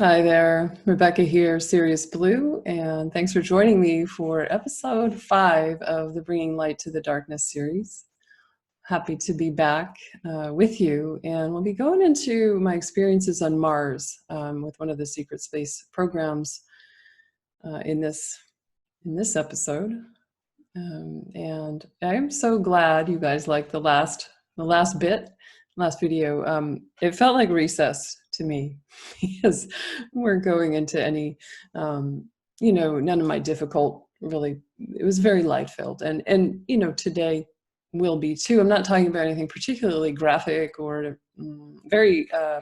Hi there, Rebecca here, Sirius Blue, and thanks for joining me for episode 5 of the Bringing Light to the Darkness series. Happy to be back with you, and we'll be going into my experiences on Mars with one of the secret space programs in this episode. And I'm so glad you guys liked the last video. It felt like recess to me because we're going into any, none of my difficult really, it was very light filled. And today will be too. I'm not talking about anything particularly graphic or very, I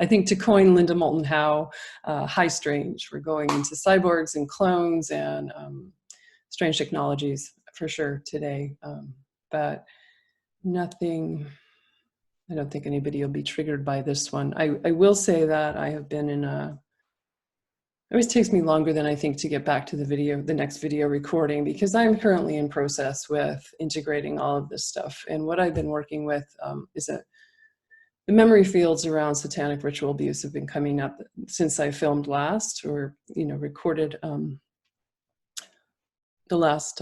think to coin Linda Moulton Howe, high strange. We're going into cyborgs and clones and strange technologies for sure today, but nothing. I don't think anybody will be triggered by this one. I will say that I have been in it always takes me longer than I think to get back to the next video recording, because I'm currently in process with integrating all of this stuff. And what I've been working with is that the memory fields around satanic ritual abuse have been coming up since I filmed last, or recorded the last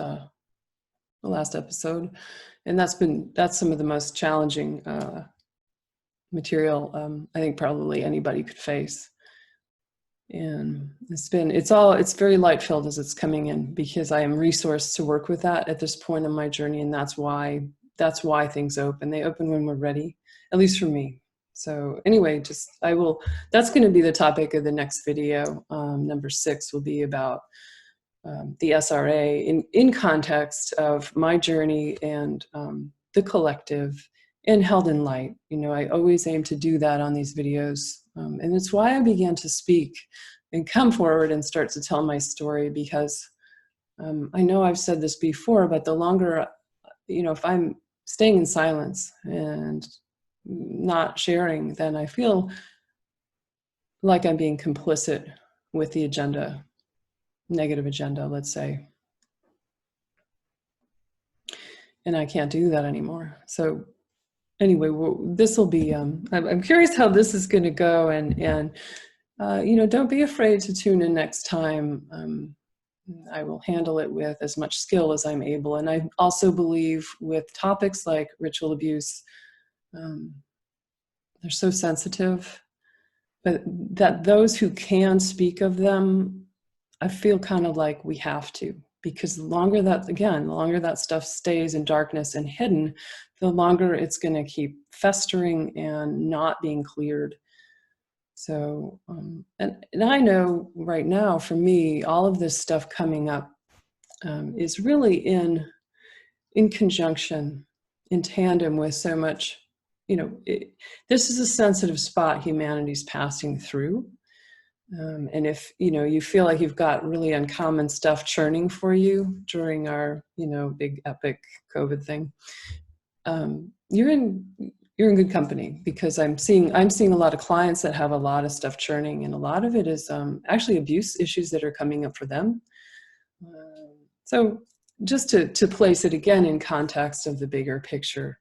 episode, and that's some of the most challenging material I think probably anybody could face. And it's very light filled as it's coming in, because I am resourced to work with that at this point in my journey, and that's why things open. They open when we're ready, at least for me. So anyway, that's going to be the topic of the next video. Number 6 will be about the SRA in context of my journey and the collective, and held in light. I always aim to do that on these videos. And it's why I began to speak and come forward and start to tell my story, because I know I've said this before, but the longer, if I'm staying in silence and not sharing, then I feel like I'm being complicit with the agenda, negative agenda, let's say. And I can't do that anymore. So anyway, this will be, I'm curious how this is going to go, and don't be afraid to tune in next time. I will handle it with as much skill as I'm able. And I also believe with topics like ritual abuse, they're so sensitive, but that those who can speak of them, I feel kind of like we have to, because the longer that stuff stays in darkness and hidden, the longer it's going to keep festering and not being cleared. So, and I know right now, for me, all of this stuff coming up is really in conjunction, in tandem with so much, this is a sensitive spot humanity's passing through. And if, you feel like you've got really uncommon stuff churning for you during our, big epic COVID thing, you're in good company, because I'm seeing a lot of clients that have a lot of stuff churning, and a lot of it is actually abuse issues that are coming up for them. So just to place it again in context of the bigger picture,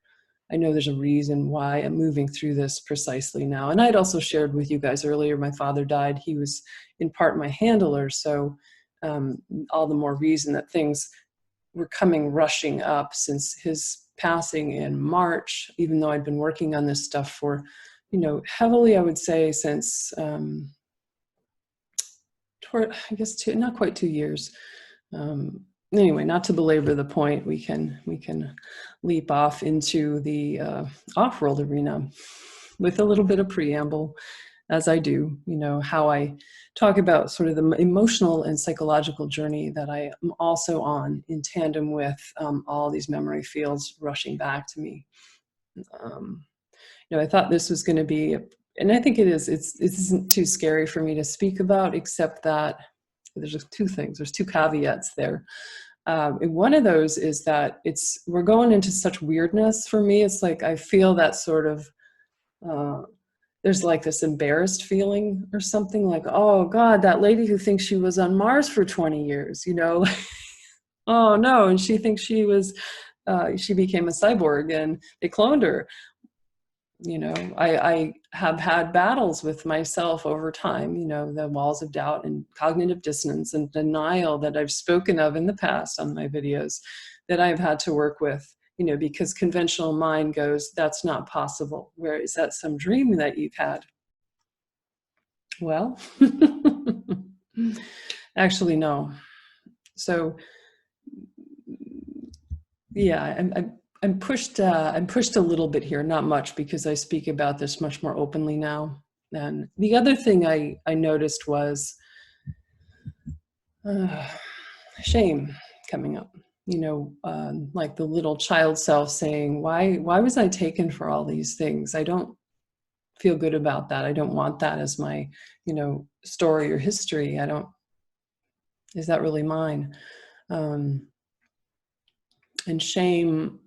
I know there's a reason why I'm moving through this precisely now. And I'd also shared with you guys earlier, my father died. He was in part my handler. So all the more reason that things were coming rushing up since his passing in March, even though I'd been working on this stuff for, heavily, I would say, since, I guess, not quite 2 years. Anyway, not to belabor the point, we can leap off into the off-world arena with a little bit of preamble, as I do, how I talk about sort of the emotional and psychological journey that I am also on, in tandem with all these memory fields rushing back to me. I thought this was going to be, and I think it isn't too scary for me to speak about, except that there's just there's two caveats there. And one of those is that we're going into such weirdness for me. It's like I feel that sort of, there's like this embarrassed feeling or something, like, oh God, that lady who thinks she was on Mars for 20 years, oh no, and she thinks she became a cyborg and they cloned her. You know, I have had battles with myself over time, you know, the walls of doubt and cognitive dissonance and denial that I've spoken of in the past on my videos that I've had to work with, you know, because conventional mind goes, that's not possible. Where is that some dream that you've had? Well, actually, no. So, yeah, I'm pushed a little bit here, not much, because I speak about this much more openly now. And the other thing I noticed was shame coming up. You know, like the little child self saying, why was I taken for all these things? I don't feel good about that. I don't want that as my, you know, story or history. Is that really mine? And shame,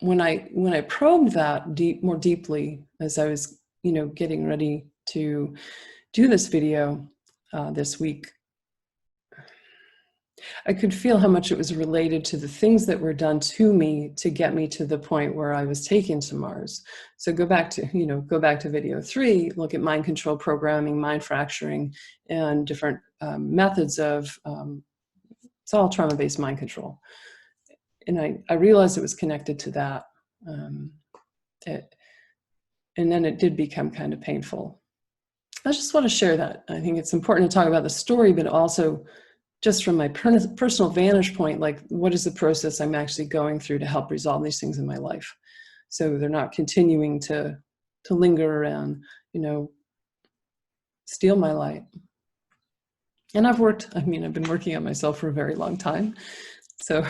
when I probed that more deeply as I was, you know, getting ready to do this video this week, I could feel how much it was related to the things that were done to me to get me to the point where I was taken to Mars. So go back to video 3, look at mind control programming, mind fracturing, and different methods of, it's all trauma-based mind control. And I realized it was connected to that. And then it did become kind of painful. I just want to share that. I think it's important to talk about the story, but also just from my personal vantage point, like what is the process I'm actually going through to help resolve these things in my life, so they're not continuing to linger around, you know, steal my light. And I've been working on myself for a very long time, so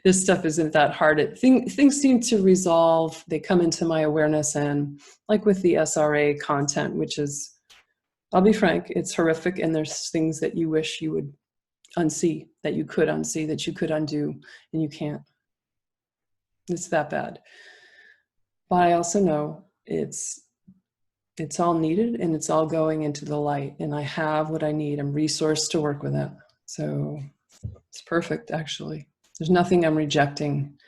this stuff isn't that hard. Things seem to resolve. They come into my awareness, and like with the SRA content, which is, I'll be frank, it's horrific, and there's things that you wish you would unsee, that you could undo, and you can't. It's that bad. But I also know it's all needed, and it's all going into the light, and I have what I need. I'm resourced to work with it. So it's perfect, actually. There's nothing I'm rejecting.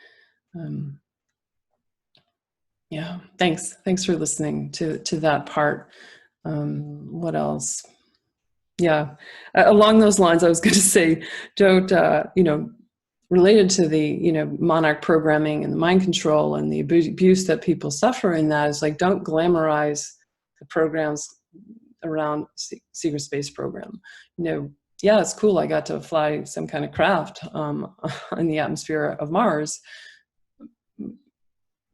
Yeah, thanks for listening to that part. What else? Yeah, along those lines, I was going to say, don't, you know, related to the, you know, monarch programming and the mind control and the abuse that people suffer in that, is like, don't glamorize the programs around secret space program. You know, yeah, it's cool. I got to fly some kind of craft in the atmosphere of Mars.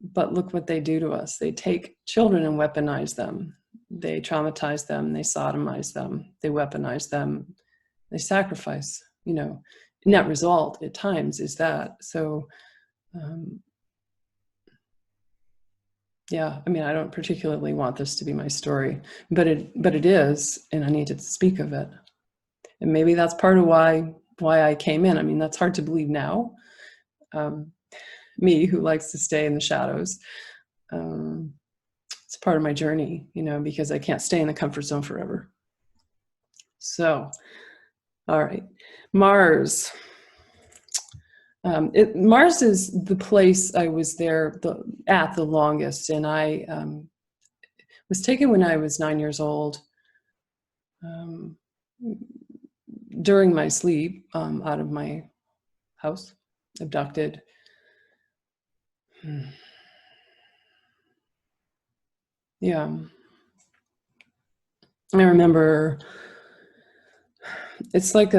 But look what they do to us. They take children and weaponize them. They traumatize them, they sodomize them, they weaponize them, they sacrifice, you know. Net result at times is that. So, yeah, I mean, I don't particularly want this to be my story, but it is, and I need to speak of it. And maybe that's part of why I came in. I mean, that's hard to believe now. Me, who likes to stay in the shadows. It's part of my journey, you know, because I can't stay in the comfort zone forever. So, all right, Mars. Mars is the place I was there at the longest, and I was taken when I was 9 years old, during my sleep, out of my house, abducted. Yeah. I remember it's like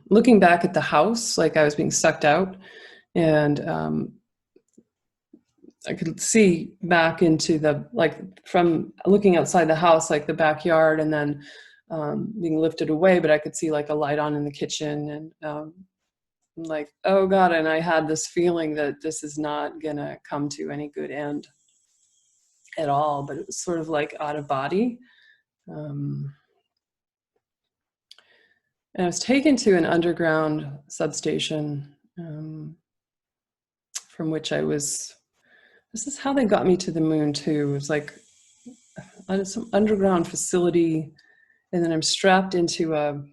looking back at the house, like I was being sucked out, and I could see back into from looking outside the house, like the backyard, and then being lifted away, but I could see like a light on in the kitchen, and like, oh God, and I had this feeling that this is not gonna come to any good end at all, but it was sort of like out of body. And I was taken to an underground substation, from which this is how they got me to the moon too. It was like some underground facility, and then I'm strapped into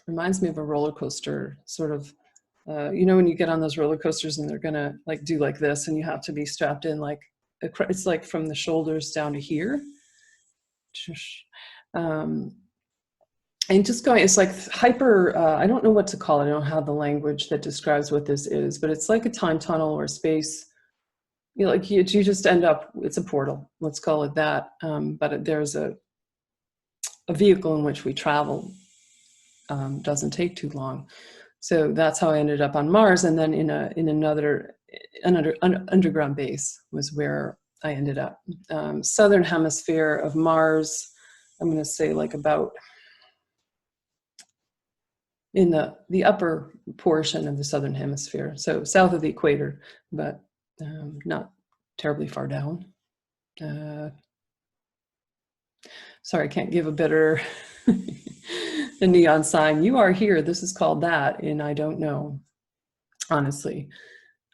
reminds me of a roller coaster, sort of you know, when you get on those roller coasters and they're gonna like do like this, and you have to be strapped in like it's like from the shoulders down to here. Um, and just going, it's like hyper, I don't know what to call it. I don't have the language that describes what this is, but it's like a time tunnel or space. You know, like you just end up, it's a portal, let's call it that. But there's a vehicle in which we travel. Doesn't take too long. So that's how I ended up on Mars. And then in another underground base was where I ended up. Southern hemisphere of Mars, I'm going to say like about in the upper portion of the southern hemisphere. So south of the equator, but not terribly far down. Sorry, I can't give a better the neon sign. You are here. This is called that. And I don't know, honestly.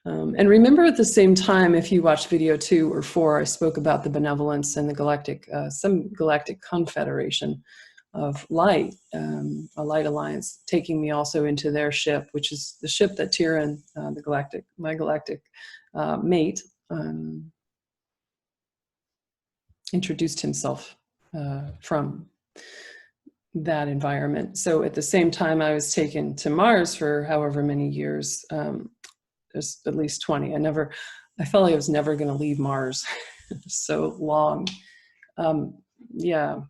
And remember at the same time, if you watch video 2 or 4, I spoke about the benevolence and the galactic, some galactic confederation of light, a light alliance, taking me also into their ship, which is the ship that Tyrion, my galactic mate, introduced himself from that environment. So at the same time I was taken to Mars for however many years, there's at least 20. I felt like I was never going to leave Mars so long. Yeah,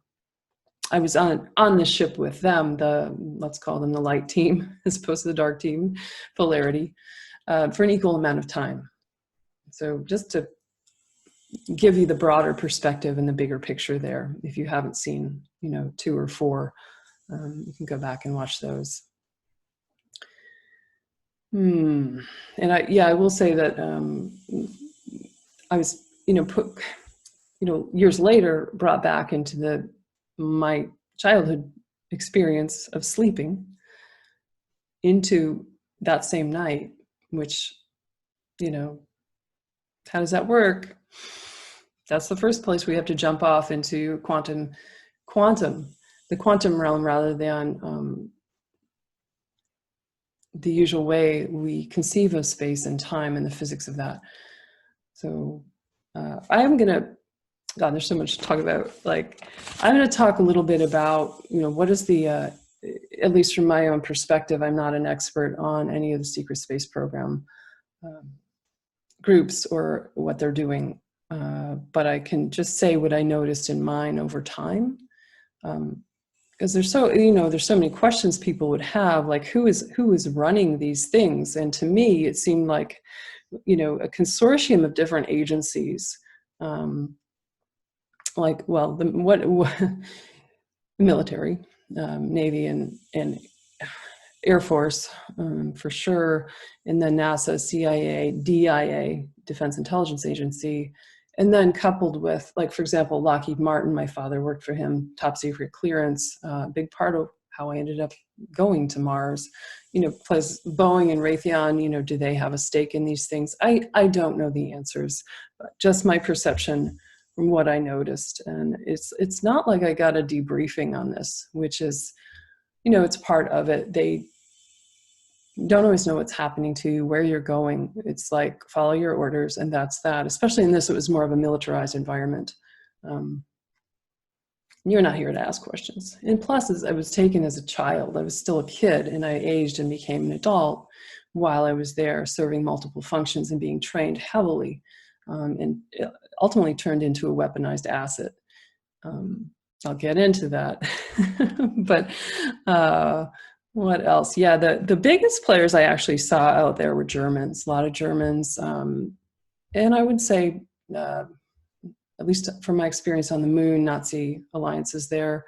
I was on the ship with them, let's call them the light team, as opposed to the dark team, polarity, for an equal amount of time. So just to give you the broader perspective and the bigger picture there, if you haven't seen, 2 or 4, you can go back and watch those. And I will say that I was, put, years later brought back into my childhood experience of sleeping into that same night, which, how does that work? That's the first place we have to jump off into the quantum realm, rather than the usual way we conceive of space and time and the physics of that. So I'm gonna, God, there's so much to talk about. Like, I'm gonna talk a little bit about, what is the, at least from my own perspective, I'm not an expert on any of the secret space program groups or what they're doing. But I can just say what I noticed in mine over time. Because there's so many questions people would have, like who is running these things? And to me, it seemed like, a consortium of different agencies, like, well, the military, Navy and Air Force, for sure, and then NASA, CIA, DIA, Defense Intelligence Agency, and then coupled with, like, for example, Lockheed Martin, my father worked for him, top secret clearance, big part of how I ended up going to Mars, plus Boeing and Raytheon, do they have a stake in these things? I don't know the answers, but just my perception from what I noticed. And it's not like I got a debriefing on this, which is, it's part of it. They don't always know what's happening to you, where you're going. It's like, follow your orders, and that's that. Especially in this, it was more of a militarized environment. You're not here to ask questions. And plus, as I was taken as a child, I was still a kid, and I aged and became an adult while I was there, serving multiple functions and being trained heavily, and it ultimately turned into a weaponized asset. I'll get into that. But what else? Yeah, the biggest players I actually saw out there were Germans, a lot of Germans. And I would say, at least from my experience on the moon, Nazi alliances there,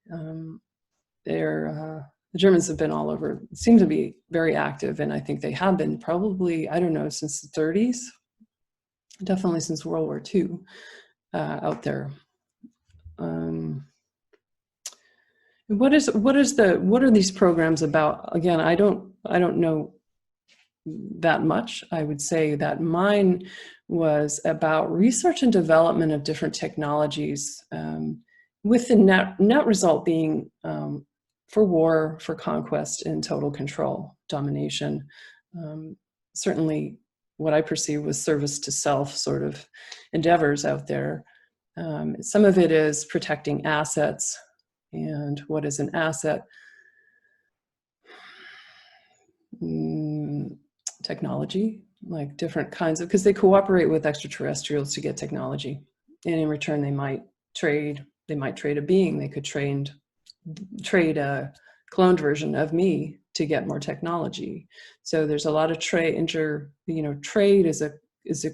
the Germans have been all over, seem to be very active. And I think they have been probably, I don't know, since the 30s, definitely since World War II, out there. What are these programs about? Again, I don't know that much. I would say that mine was about research and development of different technologies, with the net result being for war, for conquest, and total control, domination. Certainly what I perceive was service to self sort of endeavors out there. Some of it is protecting assets. And what is an asset? Technology, like different kinds of, because they cooperate with extraterrestrials to get technology. And in return, they might trade a being. They could trade a cloned version of me to get more technology. So there's a lot of trade. Trade is a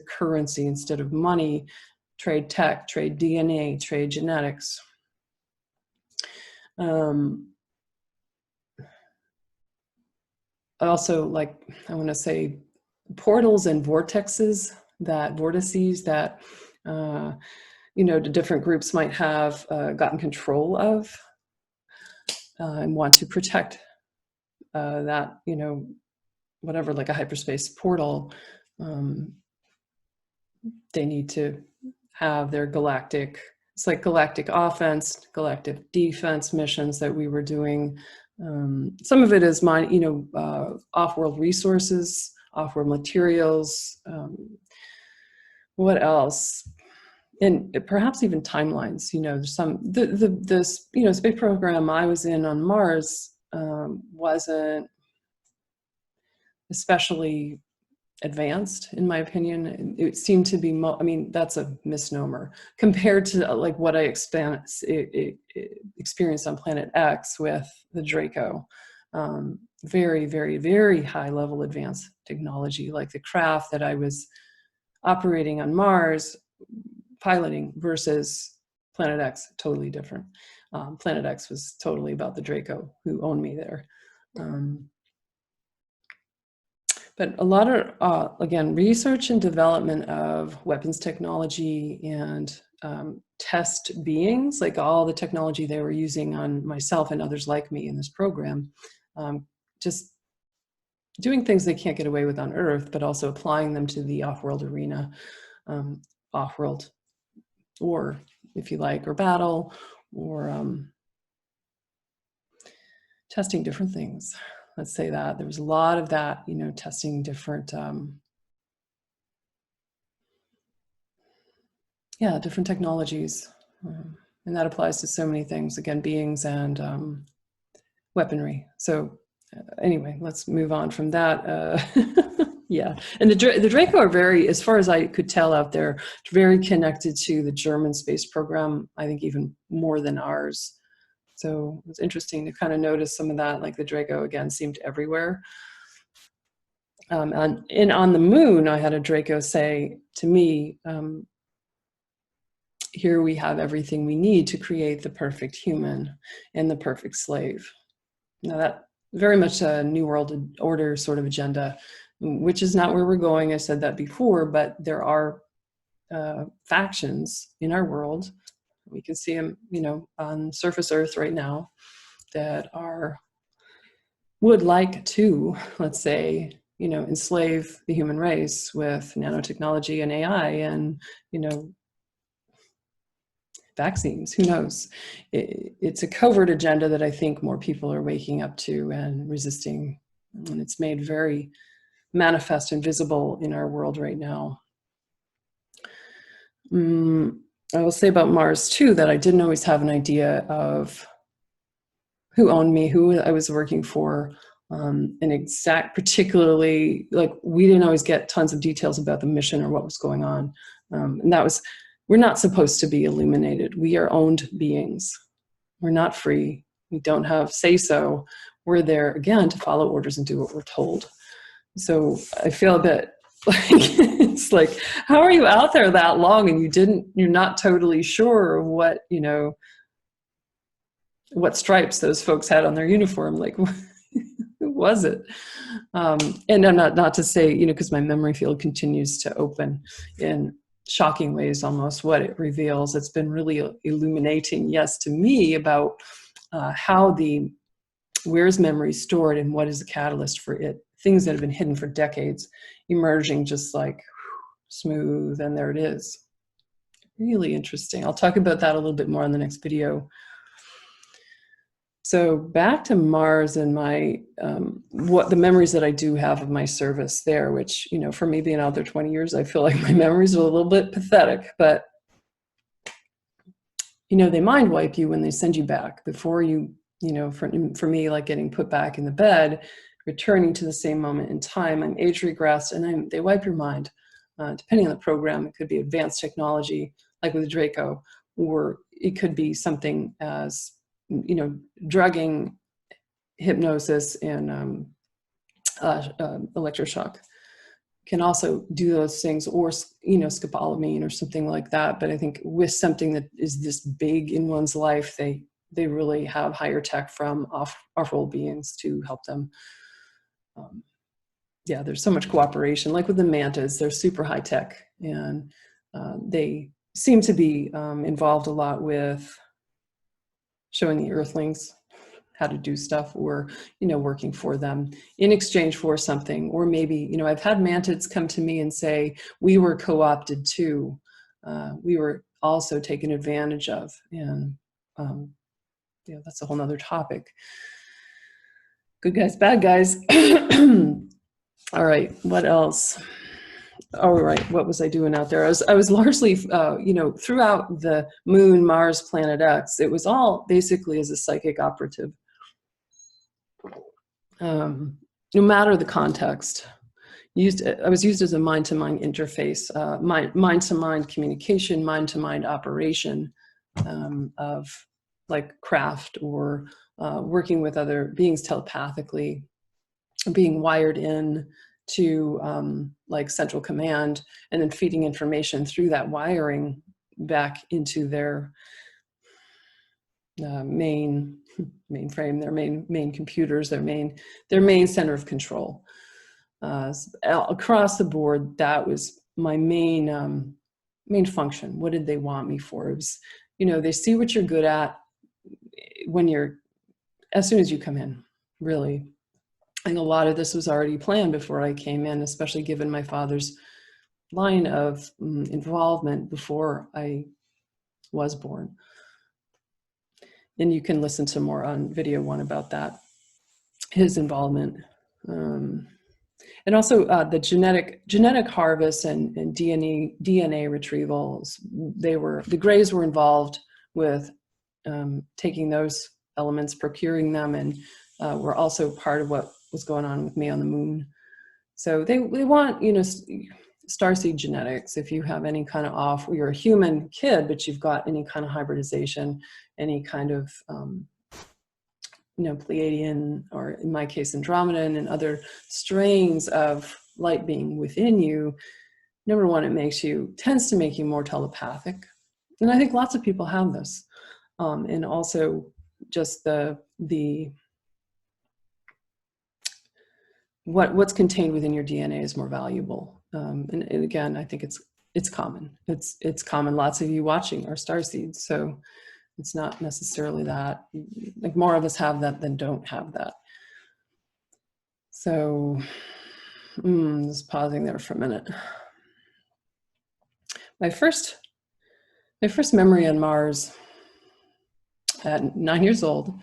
currency instead of money. Trade tech, trade DNA, trade genetics. Also, like, I want to say portals and vortices that the different groups might have gotten control of and want to protect that, whatever, like a hyperspace portal. They need to have their galactic offense, galactic defense missions that we were doing. Some of it is off-world resources, off-world materials. What else? And perhaps even timelines. The space program I was in on Mars wasn't especially advanced, in my opinion. It seemed to be, that's a misnomer compared to like what I experienced on Planet X with the Draco. Very, very, very high level advanced technology, like the craft that I was operating on Mars, piloting, versus Planet X, totally different. Planet X was totally about the Draco who owned me there. But a lot of, again, research and development of weapons technology and test beings, like all the technology they were using on myself and others like me in this program, just doing things they can't get away with on Earth, but also applying them to the off-world arena, off-world war, if you like, or battle, or testing different things. Let's say that there was a lot of that, testing different, different technologies. And that applies to so many things, again, beings and weaponry. So anyway, let's move on from that. Yeah, and the Draco are very, as far as I could tell out there, very connected to the German space program, I think even more than ours. So it's interesting to kind of notice some of that, like the Draco, again, seemed everywhere. And on the moon, I had a Draco say to me, here we have everything we need to create the perfect human and the perfect slave. Now that very much a New World Order sort of agenda, which is not where we're going. I said that before, but there are factions in our world. We can see them, on surface Earth right now that would like to, let's say, enslave the human race with nanotechnology and AI and, vaccines, who knows? It's a covert agenda that I think more people are waking up to and resisting. And it's made very manifest and visible in our world right now. I will say about Mars too, that I didn't always have an idea of who owned me, who I was working for, and particularly, like, we didn't always get tons of details about the mission or what was going on. And that was, we're not supposed to be illuminated. We are owned beings. We're not free. We don't have say-so. We're there, again, to follow orders and do what we're told. So I feel a bit like, it's like, how are you out there that long and you're not totally sure of what, what stripes those folks had on their uniform? Like, who was it? And I'm not to say, because my memory field continues to open in shocking ways, almost what it reveals. It's been really illuminating, yes, to me, about where's memory stored and what is the catalyst for it. Things that have been hidden for decades, emerging just like smooth, and there it is. Really interesting. I'll talk about that a little bit more in the next video. So back to Mars and my what the memories that I do have of my service there, which, you know, for me being out there 20 years, I feel like my memories are a little bit pathetic, but you know, they mind wipe you when they send you back before you, you know, for me, like getting put back in the bed, returning to the same moment in time, I'm age regressed, and they wipe your mind. Depending on the program, it could be advanced technology, like with Draco, or it could be something as, you know, drugging, hypnosis, and electroshock can also do those things, or, you know, scopolamine or something like that. But I think with something that is this big in one's life, they really have higher tech from off-world beings to help them. Yeah, there's so much cooperation. Like with the mantas, they're super high tech, and they seem to be involved a lot with showing the Earthlings how to do stuff, or, you know, working for them in exchange for something. Or maybe, you know, I've had mantids come to me and say, we were co-opted too. We were also taken advantage of. And yeah, that's a whole nother topic. Good guys, bad guys. All right, what else? All right, what was I doing out there? I was largely, you know, throughout the Moon, Mars, Planet X, it was all basically as a psychic operative. No matter the context, I was used as a mind-to-mind interface, mind-to-mind communication, mind-to-mind operation of like craft, or working with other beings telepathically, being wired in to like central command, and then feeding information through that wiring back into their mainframe, their main computers, their main center of control. Across the board, that was my main function. What did they want me for? It was, you know, they see what you're good at as soon as you come in, really. And a lot of this was already planned before I came in, especially given my father's line of involvement before I was born. And you can listen to more on video 1 about that, his involvement. And also the genetic harvest and DNA retrievals. The Greys were involved with taking those elements, procuring them, and were also part of what was going on with me on the Moon. So they want, you know, starseed genetics. If you have any kind of you're a human kid, but you've got any kind of hybridization, any kind of you know, Pleiadian, or in my case, Andromedan, and other strains of light being within you, number one, it tends to make you more telepathic. And I think lots of people have this. And also just what's contained within your DNA is more valuable. And again, I think it's common. It's common. Lots of you watching are starseeds. So it's not necessarily that, like, more of us have that than don't have that. So just pausing there for a minute. My first memory on Mars at 9 years old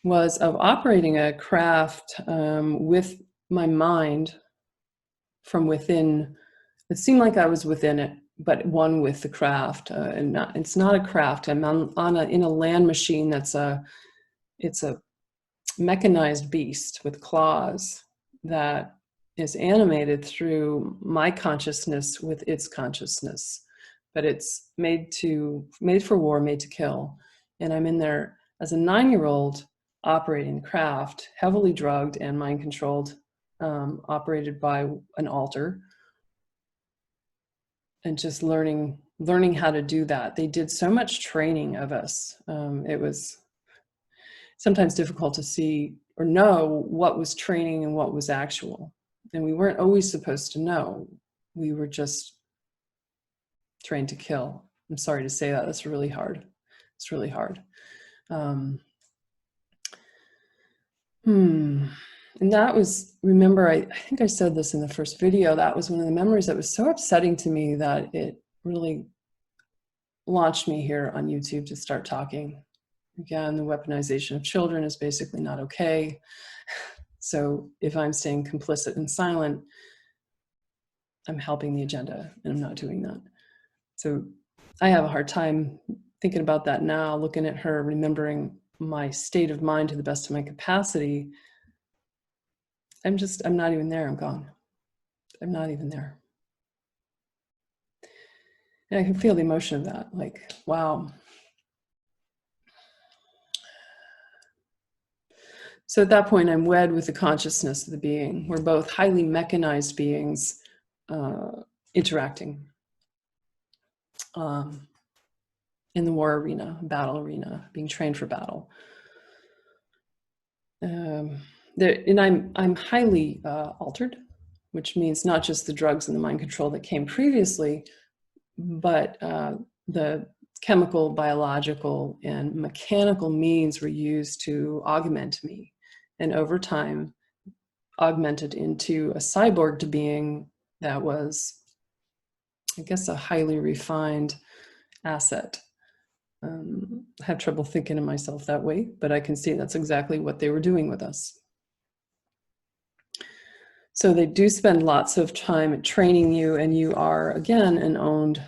was of operating a craft with my mind from within. It seemed like I was within it, but one with the craft. And it's not a craft. I'm in a land machine it's a mechanized beast with claws that is animated through my consciousness with its consciousness. But it's made for war, made to kill. And I'm in there as a 9-year-old operating the craft, heavily drugged and mind controlled, operated by an alter. And just learning how to do that. They did so much training of us. It was sometimes difficult to see or know what was training and what was actual. And we weren't always supposed to know. We were just trained to kill. I'm sorry to say that. That's really hard. It's really hard. And that was, remember, I think I said this in the first video, that was one of the memories that was so upsetting to me that it really launched me here on YouTube to start talking. Again, the weaponization of children is basically not okay. So if I'm staying complicit and silent, I'm helping the agenda, and I'm not doing that. So I have a hard time thinking about that now, looking at her, remembering my state of mind to the best of my capacity. I'm not even there. I'm gone. I'm not even there. And I can feel the emotion of that. Like, wow. So at that point, I'm wed with the consciousness of the being. We're both highly mechanized beings interacting in the war arena, battle arena, being trained for battle. And I'm highly altered, which means not just the drugs and the mind control that came previously, but the chemical, biological, and mechanical means were used to augment me. And over time, augmented into a cyborg being that was, I guess, a highly refined asset. I have trouble thinking of myself that way, but I can see that's exactly what they were doing with us. So they do spend lots of time training you, and you are, again, an owned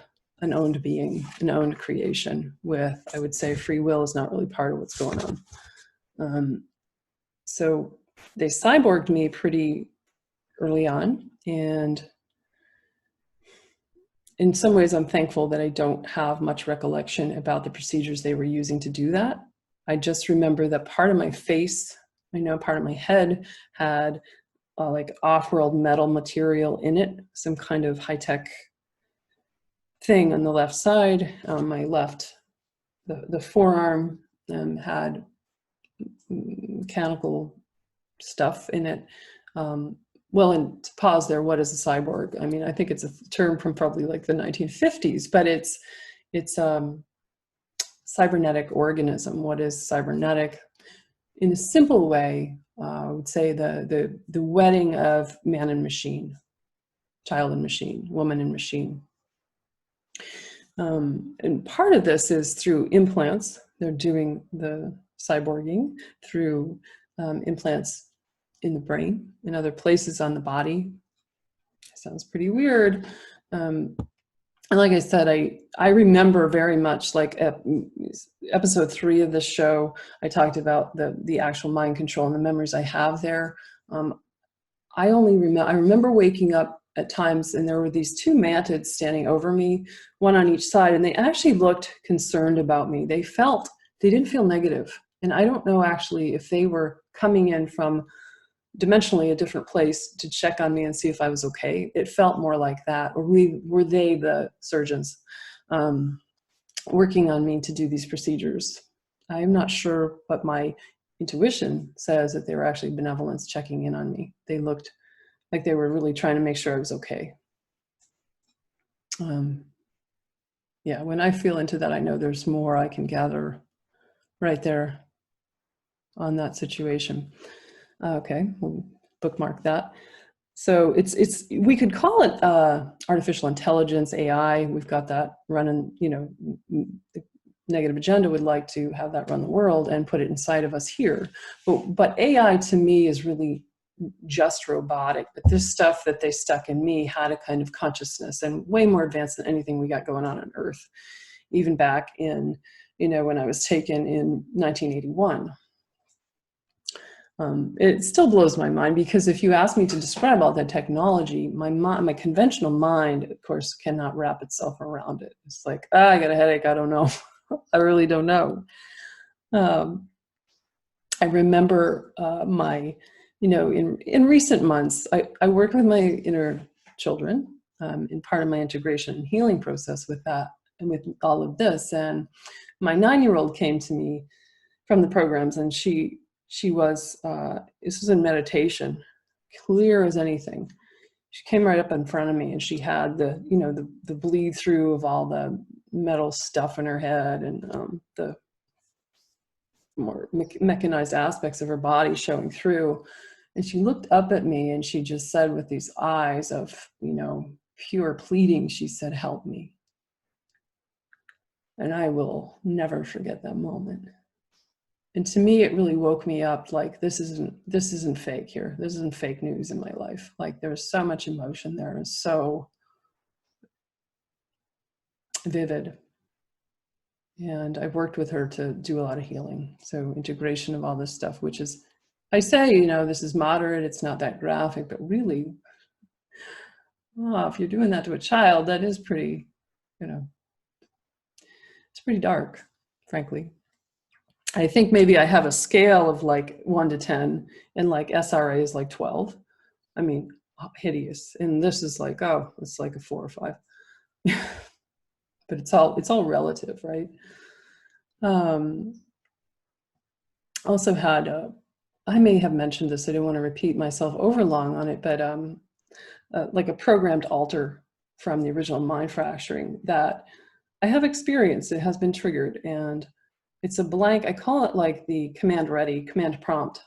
being, an owned creation with, I would say, free will is not really part of what's going on. So they cyborged me pretty early on, and in some ways I'm thankful that I don't have much recollection about the procedures they were using to do that. I just remember that part of my face, I know part of my head had like off-world metal material in it, some kind of high-tech thing on the left side. My left, the forearm had mechanical stuff in it. Well, and to pause there, what is a cyborg? I mean, I think it's a term from probably like the 1950s, but it's cybernetic organism. What is cybernetic? In a simple way, I would say the wedding of man and machine, child and machine, woman and machine. And part of this is through implants. They're doing the cyborging through implants in the brain, in other places on the body. Sounds pretty weird. And like I said, I remember very much, like episode 3 of this show, I talked about the actual mind control and the memories I have there. I remember waking up at times, and there were these 2 mantids standing over me, one on each side, and they actually looked concerned about me. They didn't feel negative. And I don't know actually if they were coming in from dimensionally a different place to check on me and see if I was okay. It felt more like that. Or were they the surgeons working on me to do these procedures? I'm not sure, but my intuition says that they were actually benevolence checking in on me. They looked like they were really trying to make sure I was okay. Yeah, when I feel into that, I know there's more I can gather right there on that situation. Okay, we'll bookmark that. So we could call it artificial intelligence, AI. We've got that running, the negative agenda would like to have that run the world and put it inside of us here. But AI to me is really just robotic. But this stuff that they stuck in me had a kind of consciousness and way more advanced than anything we got going on Earth, even back in, when I was taken in 1981. It still blows my mind, because if you ask me to describe all that technology, my conventional mind, of course, cannot wrap itself around it. It's like, I got a headache, I don't know. I really don't know. I remember in recent months, I worked with my inner children in part of my integration and healing process with that and with all of this. And my 9-year-old came to me from the programs, and she was, this was in meditation, clear as anything. She came right up in front of me, and she had the bleed through of all the metal stuff in her head, and the more mechanized aspects of her body showing through. And she looked up at me, and she just said, with these eyes of, pure pleading, she said, "Help me." And I will never forget that moment. And to me, it really woke me up. Like, this isn't fake here. This isn't fake news in my life. Like, there's so much emotion there, and so vivid. And I've worked with her to do a lot of healing. So integration of all this stuff, which is, I say, you know, this is moderate, it's not that graphic, but really, oh, if you're doing that to a child, that is pretty, you know, it's pretty dark, frankly. I think maybe I have a scale of like 1 to 10, and like SRA is like 12. I mean, hideous. And this is like, oh, it's like a 4 or 5. But it's all relative, right? Also had, I may have mentioned this, I didn't want to repeat myself over long on it, but like a programmed alter from the original mind fracturing that I have experienced. It has been triggered, and it's a blank. I call it like the command ready, command prompt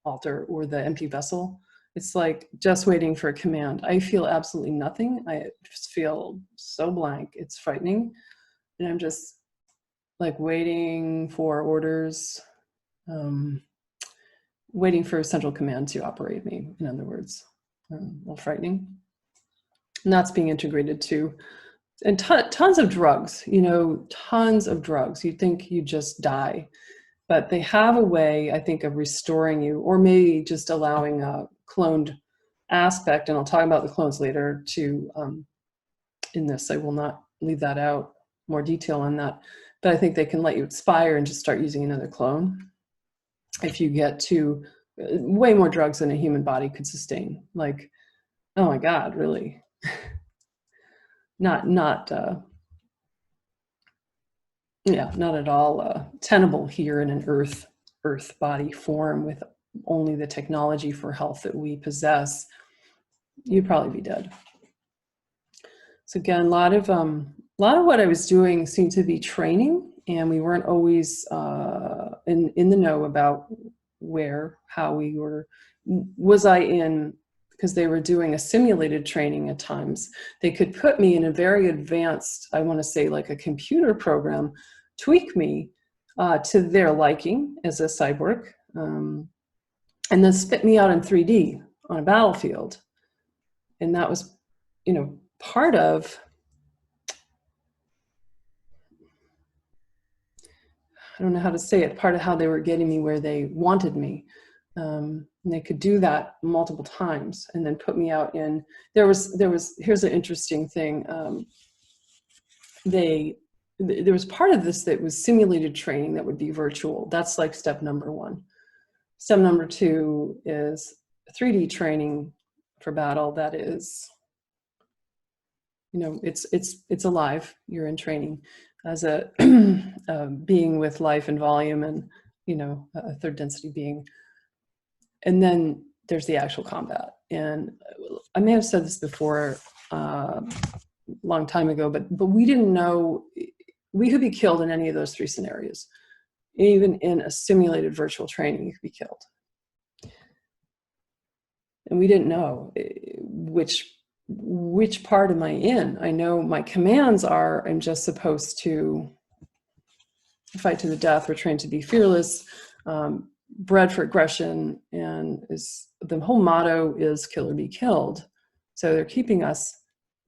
alter, or the empty vessel. It's like just waiting for a command. I feel absolutely nothing. I just feel so blank. It's frightening. And I'm just like waiting for orders, waiting for central command to operate me, in other words. A little frightening. And that's being integrated too. And tons of drugs, you know, tons of drugs. You'd think you just die. But they have a way, I think, of restoring you, or maybe just allowing a cloned aspect, and I'll talk about the clones later, to, in this, I will not leave that out, more detail on that. But I think they can let you expire and just start using another clone if you get to way more drugs than a human body could sustain. Like, oh my God, really? not at all tenable here in an earth body form with only the technology for health that we possess. You'd probably be dead. So again, a lot of what I was doing seemed to be training, and we weren't always in the know about where, how we were. Was I in, because they were doing a simulated training at times, they could put me in a very advanced, I want to say like a computer program, tweak me to their liking as a cyborg, and then spit me out in 3D on a battlefield. And that was, you know, part of, I don't know how to say it, part of how they were getting me where they wanted me. And they could do that multiple times and then put me out in, there was, here's an interesting thing. There was part of this that was simulated training that would be virtual. That's like step number 1. Step number 2 is 3D training for battle. That is, you know, it's alive. You're in training as a being with life and volume, and, you know, a third density being. And then there's the actual combat. And I may have said this before, long time ago, but we didn't know we could be killed in any of those 3 scenarios. Even in a simulated virtual training, you could be killed. And we didn't know which part am I in. I know my commands are, I'm just supposed to fight to the death. We're trained to be fearless, bred for aggression, and the whole motto is kill or be killed. So they're keeping us,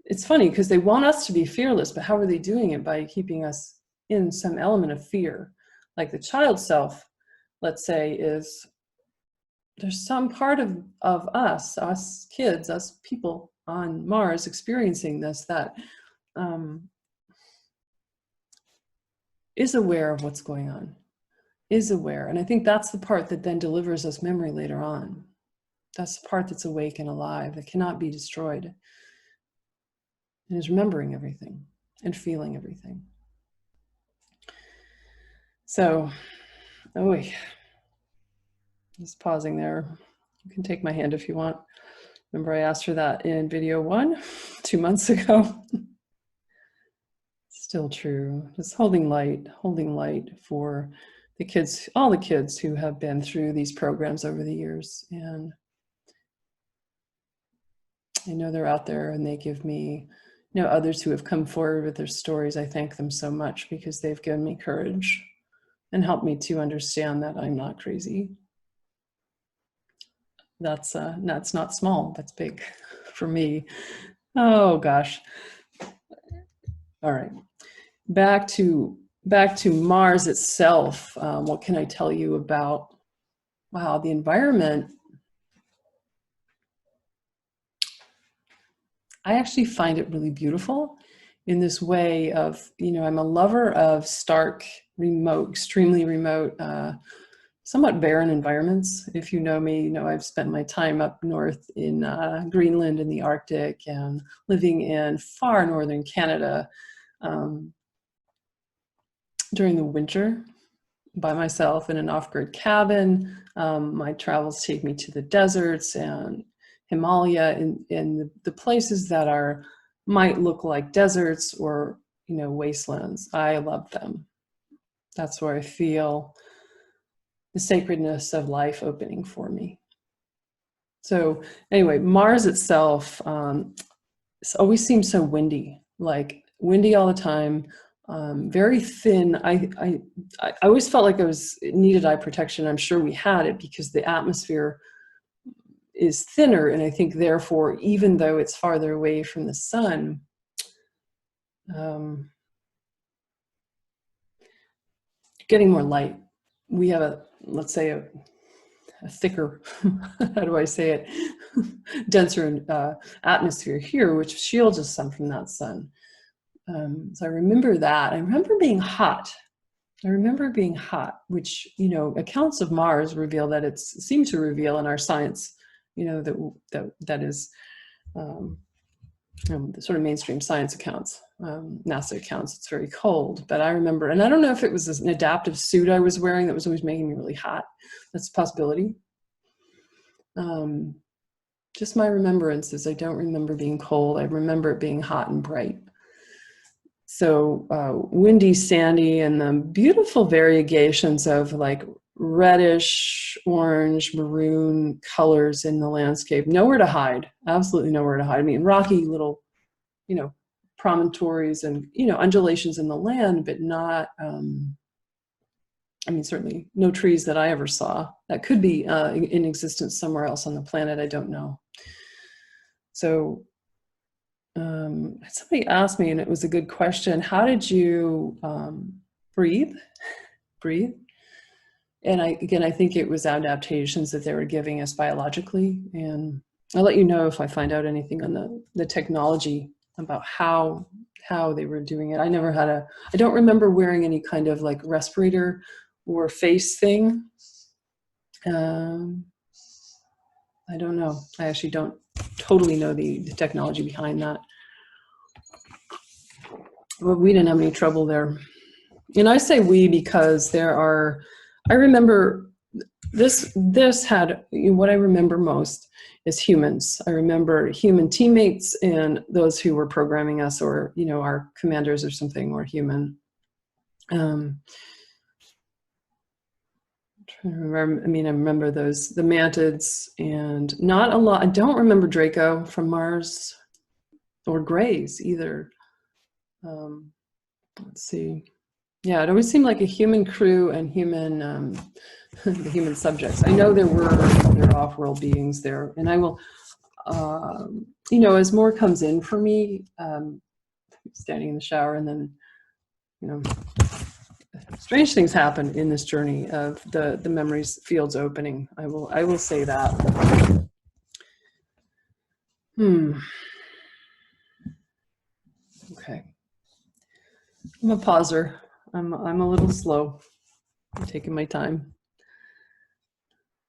it's funny because they want us to be fearless, but how are they doing it? By keeping us in some element of fear. Like the child self, let's say, is, there's some part of us kids, us people on Mars experiencing this, that is aware of what's going on, is aware. And I think that's the part that then delivers us memory later on. That's the part that's awake and alive, that cannot be destroyed, and is remembering everything and feeling everything. So, just pausing there. You can take my hand if you want. Remember I asked for that in video 1, 2 months ago. Still true. Just holding light for the kids, all the kids who have been through these programs over the years. And I know they're out there, and they give me, you know, others who have come forward with their stories. I thank them so much because they've given me courage and help me to understand that I'm not crazy. That's not small, that's big for me. Oh gosh. All right, back to Mars itself. What can I tell you about, wow, the environment? I actually find it really beautiful in this way of, I'm a lover of stark, remote, extremely remote, somewhat barren environments. If you know me, you know I've spent my time up north in Greenland in the Arctic and living in far northern Canada during the winter by myself in an off-grid cabin. My travels take me to the deserts and Himalaya, in the places that might look like deserts or wastelands. I love them. That's where I feel the sacredness of life opening for me. So anyway, Mars itself always seems so windy, like windy all the time, very thin. I always felt like it needed eye protection. I'm sure we had it because the atmosphere is thinner, and I think therefore, even though it's farther away from the sun, getting more light. We have let's say a thicker, how do I say it, denser atmosphere here, which shields us some from that sun. So I remember that. I remember being hot. Which, accounts of Mars reveal that seem to reveal in our science, that is the sort of mainstream science accounts, NASA accounts, it's very cold. But I remember, and I don't know if it was an adaptive suit I was wearing that was always making me really hot. That's a possibility. Just my remembrances. I don't remember being cold. I remember it being hot and bright. So windy, sandy, and the beautiful variegations of like reddish, orange, maroon colors in the landscape. Nowhere to hide, absolutely nowhere to hide. I mean, rocky little, promontories and, undulations in the land, but not, certainly no trees that I ever saw. That could be in existence somewhere else on the planet, I don't know. So somebody asked me, and it was a good question, how did you breathe? And I think it was adaptations that they were giving us biologically. And I'll let you know if I find out anything on the technology about how they were doing it. I don't remember wearing any kind of like respirator or face thing. I don't know. I actually don't totally know the technology behind that. But we didn't have any trouble there. And I say we because I remember this had, what I remember most is humans. I remember human teammates and those who were programming us, or, our commanders or something were human. I'm trying to remember, I remember the mantids, and not a lot. I don't remember Draco from Mars or Greys either. Let's see. Yeah, it always seemed like a human crew and human, the human subjects. I know there were other off-world beings there, and I will, as more comes in for me, standing in the shower, and then, strange things happen in this journey of the memories fields opening. I will say that. Okay. I'm a pauser. I'm a little slow. I'm taking my time.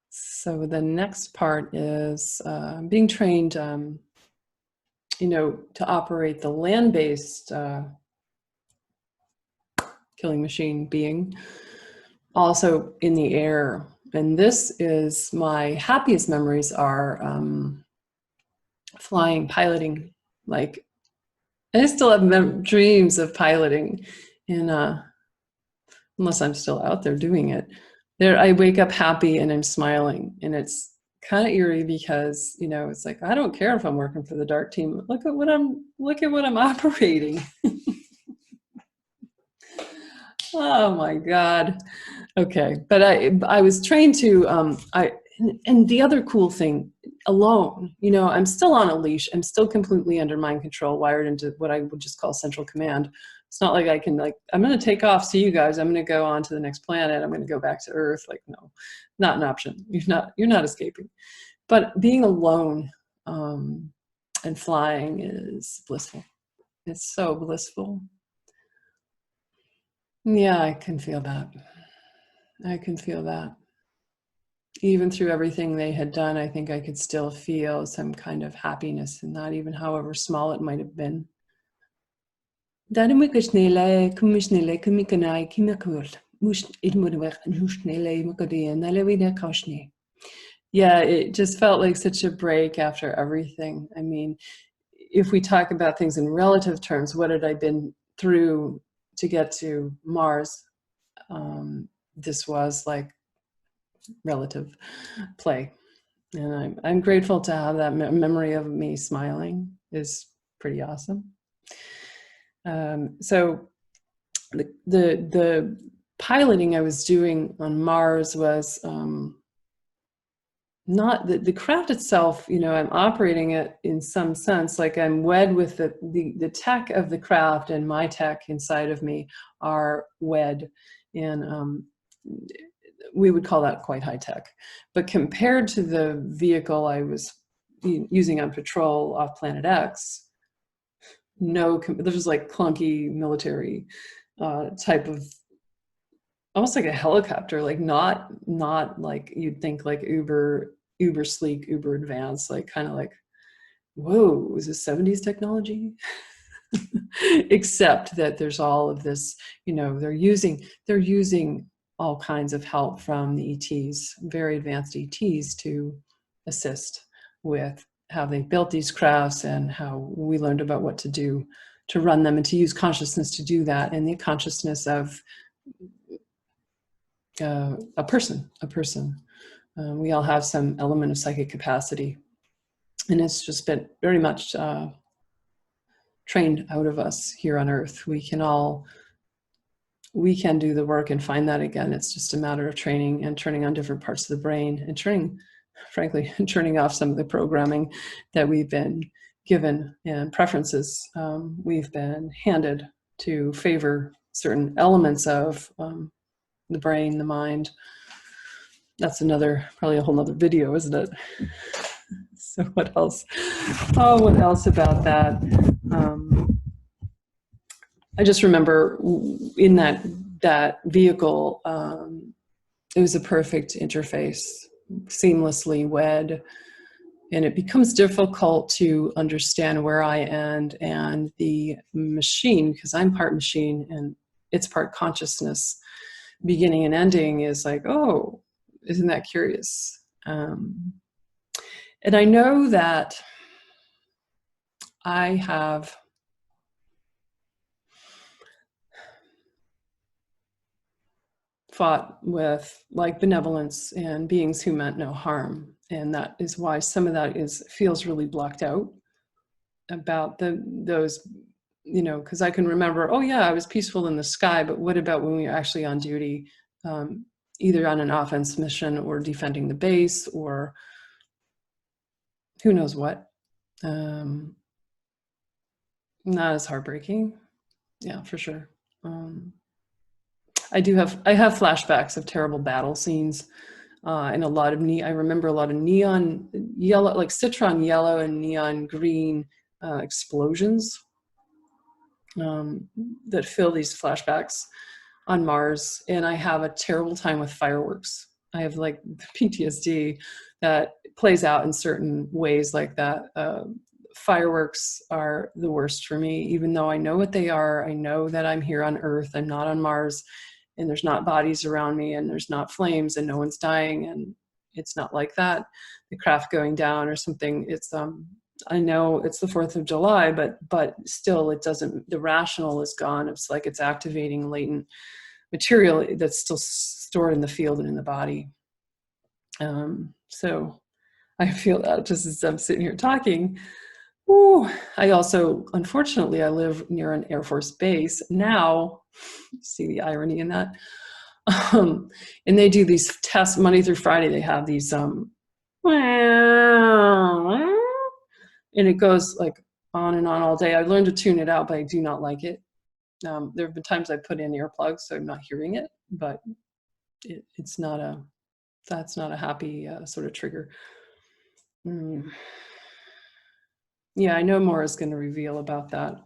So the next part is being trained, to operate the land-based killing machine being, also in the air. And this is my happiest memories are flying, piloting. Like, I still have dreams of piloting, and unless I'm still out there doing it. I wake up happy and I'm smiling, and it's kind of eerie because, it's like, I don't care if I'm working for the dark team. Look at what I'm operating. Oh my God. Okay. But I was trained to, and the other cool thing, alone, you know, I'm still on a leash. I'm still completely under mind control, wired into what I would just call central command. It's not like I can like, I'm going to take off. See you guys. I'm going to go on to the next planet. I'm going to go back to Earth. Like, no, not an option. You're not escaping. But being alone and flying is blissful. It's so blissful. Yeah, I can feel that. I can feel that. Even through everything they had done, I think I could still feel some kind of happiness in that, even however small it might have been. Yeah, it just felt like such a break after everything. I mean, if we talk about things in relative terms, what had I been through to get to Mars? This was like relative play. And I'm grateful to have that memory of me smiling is pretty awesome. So the piloting I was doing on Mars was not the craft itself, you know, I'm operating it in some sense, like I'm wed with the tech of the craft, and my tech inside of me are wed. And we would call that quite high tech. But compared to the vehicle I was using on patrol off Planet X, this was like clunky military type of, almost like a helicopter, like not like you'd think like uber sleek, uber advanced, like kind of like, whoa, is this 70s technology? Except that there's all of this, you know, they're using all kinds of help from the ETs, very advanced ETs, to assist with how they built these crafts and how we learned about what to do to run them, and to use consciousness to do that, and the consciousness of a person. We all have some element of psychic capacity, and it's just been very much trained out of us here on Earth. We can do the work and find that again. It's just a matter of training and turning on different parts of the brain, and turning off some of the programming that we've been given and preferences we've been handed to favor certain elements of the brain, the mind. That's probably a whole nother video, isn't it? So what else? Oh, what else about that? I just remember in that vehicle, it was a perfect interface, seamlessly wed, and it becomes difficult to understand where I end and the machine, because I'm part machine and it's part consciousness. Beginning and ending is like, oh, isn't that curious? And I know that I have fought with like benevolence and beings who meant no harm. And that is why some of that feels really blocked out about those, you know, because I can remember, oh yeah, I was peaceful in the sky, but what about when we were actually on duty, either on an offense mission or defending the base or who knows what. Not as heartbreaking. Yeah, for sure. I have flashbacks of terrible battle scenes, and I remember a lot of neon yellow, like citron yellow and neon green explosions that fill these flashbacks on Mars. And I have a terrible time with fireworks. I have like PTSD that plays out in certain ways like that. Fireworks are the worst for me, even though I know what they are. I know that I'm here on Earth, I'm not on Mars, and there's not bodies around me, and there's not flames, and no one's dying, and it's not like that. The craft going down or something, it's I know it's the 4th of July, but still it doesn't, the rational is gone. It's like it's activating latent material that's still stored in the field and in the body. So I feel that just as I'm sitting here talking, Ooh, I also, unfortunately, I live near an Air Force base. Now, see the irony in that? And they do these tests Monday through Friday. They have these, and it goes like on and on all day. I learned to tune it out, but I do not like it. There have been times I put in earplugs, so I'm not hearing it, but it's not a, that's not a happy sort of trigger. Yeah, I know more is going to reveal about that.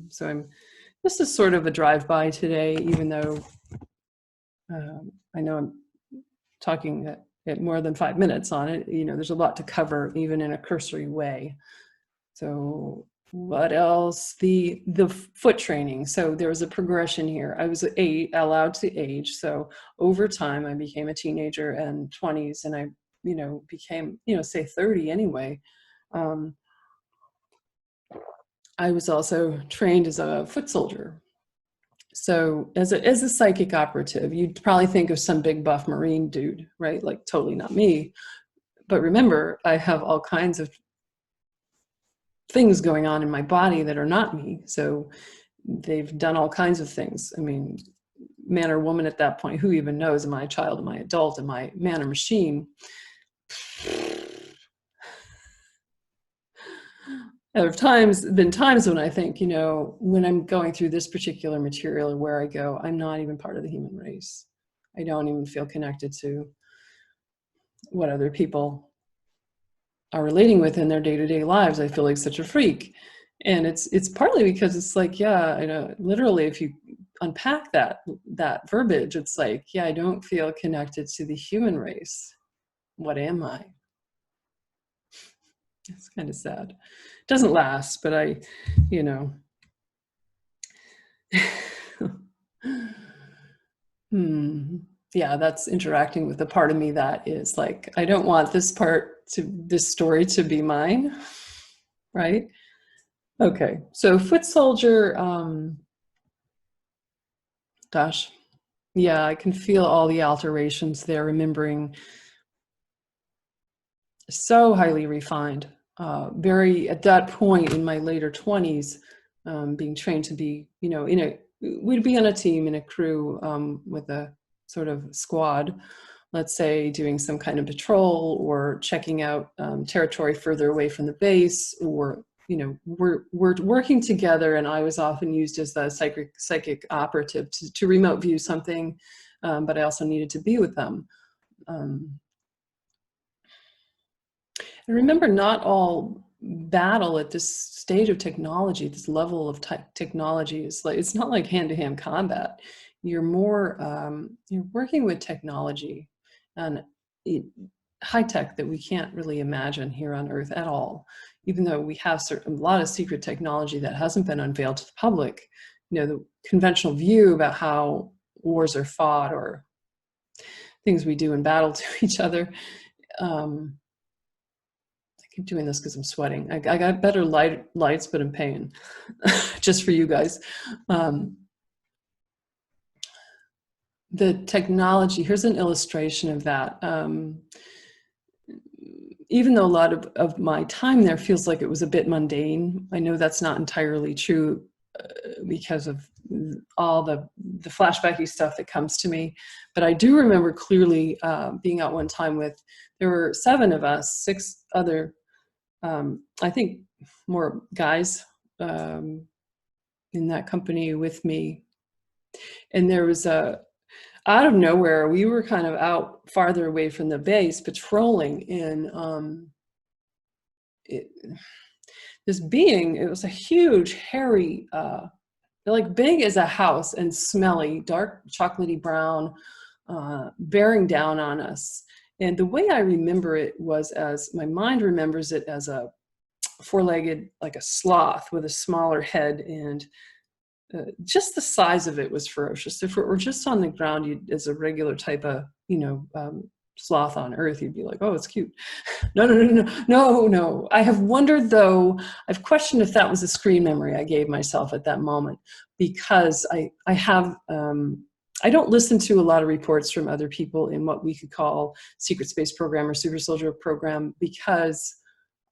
So this is sort of a drive-by today, even though I know I'm talking at more than 5 minutes on it. You know, there's a lot to cover, even in a cursory way. So what else? The foot training. So there was a progression here. I was allowed to age. So over time, I became a teenager and 20s, and I, became, say 30 anyway. I was also trained as a foot soldier. So as a psychic operative, you'd probably think of some big buff Marine dude, right? Like totally not me. But remember, I have all kinds of things going on in my body that are not me. So they've done all kinds of things. I mean, man or woman at that point, who even knows? Am I a child? Am I an adult? Am I man or machine? There have been times when I think, when I'm going through this particular material, where I go, I'm not even part of the human race. I don't even feel connected to what other people are relating with in their day-to-day lives. I feel like such a freak. And it's partly because it's like, yeah, I know, literally, if you unpack that verbiage, it's like, yeah, I don't feel connected to the human race. What am I? It's kind of sad. It doesn't last, but yeah, that's interacting with the part of me that is like, I don't want this story to be mine, right? Okay, so foot soldier, gosh, yeah, I can feel all the alterations there, remembering so highly refined, very at that point in my later 20s, being trained to be, we'd be on a team, in a crew, with a sort of squad, let's say, doing some kind of patrol or checking out territory further away from the base, or we're working together, and I was often used as the psychic operative to remote view something, but I also needed to be with them. And remember, not all battle at this stage of technology, this level of technology, is like, it's not like hand-to-hand combat. You're more, you're working with technology and high tech that we can't really imagine here on Earth at all. Even though we have a lot of secret technology that hasn't been unveiled to the public, the conventional view about how wars are fought or things we do in battle to each other. I keep doing this because I'm sweating. I got better lights, but I'm paying just for you guys. The technology, here's an illustration of that. Even though a lot of my time there feels like it was a bit mundane, I know that's not entirely true because of all the flashbacky stuff that comes to me. But I do remember clearly being out one time there were 7 of us, 6 other, I think more guys in that company with me. And there was out of nowhere, we were kind of out farther away from the base patrolling, and this being, it was a huge, hairy, like big as a house and smelly, dark chocolatey brown, bearing down on us. And the way I remember it was, as my mind remembers it, as a 4-legged, like a sloth with a smaller head, and just the size of it was ferocious. If it were just on the ground, as a regular type of, sloth on Earth, you'd be like, oh, it's cute. No. I have wondered, though, I've questioned if that was a screen memory I gave myself at that moment, because I have, I don't listen to a lot of reports from other people in what we could call secret space program or super soldier program, because